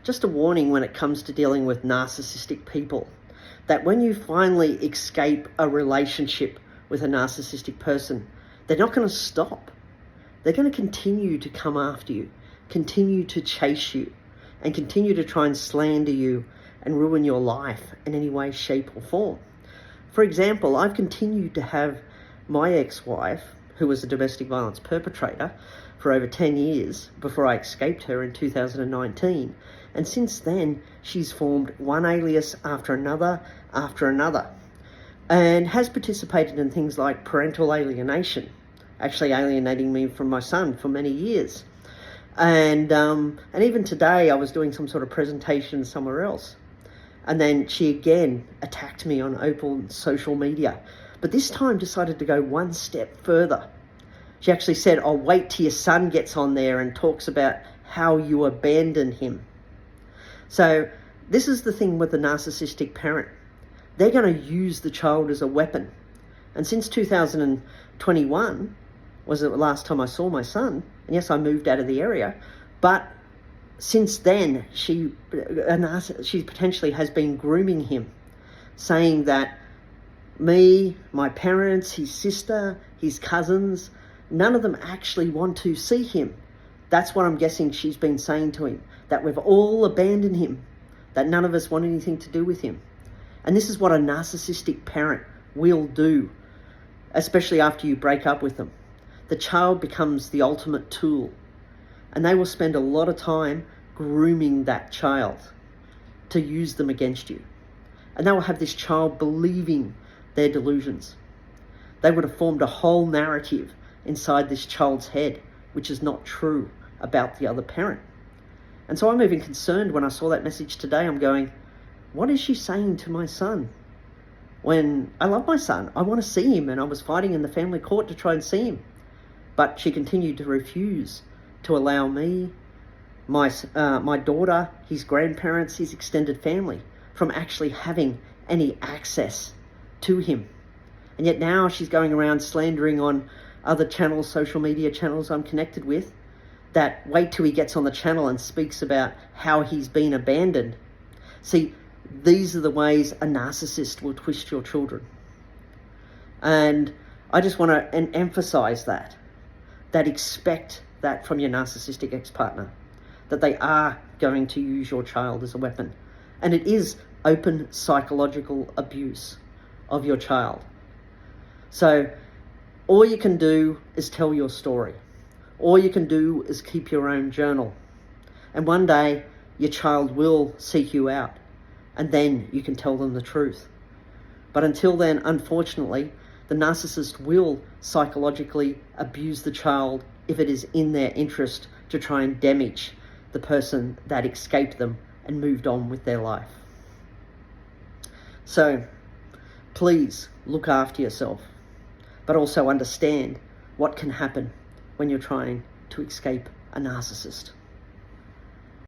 just a warning when it comes to dealing with narcissistic people, that when you finally escape a relationship with a narcissistic person, they're not going to stop. They're going to continue to come after you, continue to chase you, and continue to try and slander you and ruin your life in any way, shape or form. For example, I've continued to have my ex-wife, who was a domestic violence perpetrator, for over 10 years before I escaped her in 2019. And since then, she's formed one alias after another, and has participated in things like parental alienation, actually alienating me from my son for many years. And even today, I was doing some sort of presentation somewhere else. And then she again attacked me on open social media, but this time decided to go one step further. She actually said, "I'll wait till your son gets on there and talks about how you abandoned him." So this is the thing with the narcissistic parent. They're going to use the child as a weapon. And since 2021 was the last time I saw my son, and yes, I moved out of the area, but since then, she potentially has been grooming him, saying that me, my parents, his sister, his cousins, none of them actually want to see him. That's what I'm guessing she's been saying to him, that we've all abandoned him, that none of us want anything to do with him. And this is what a narcissistic parent will do, especially after you break up with them. The child becomes the ultimate tool, and they will spend a lot of time grooming that child to use them against you. And they will have this child believing their delusions. They would have formed a whole narrative inside this child's head, which is not true about the other parent. And so I'm even concerned when I saw that message today. I'm going, what is she saying to my son? When I love my son, I want to see him, and I was fighting in the family court to try and see him. But she continued to refuse to allow me, my daughter, his grandparents, his extended family, from actually having any access to him. And yet now she's going around slandering on other channels, social media channels I'm connected with, that wait till he gets on the channel and speaks about how he's been abandoned. See, these are the ways a narcissist will twist your children. And I just want to emphasize that expect that from your narcissistic ex-partner, that they are going to use your child as a weapon. And it is open psychological abuse of your child. So all you can do is tell your story. All you can do is keep your own journal. And one day your child will seek you out, and then you can tell them the truth. But until then, unfortunately, the narcissist will psychologically abuse the child if it is in their interest to try and damage the person that escaped them and moved on with their life. So please look after yourself, but also understand what can happen when you're trying to escape a narcissist.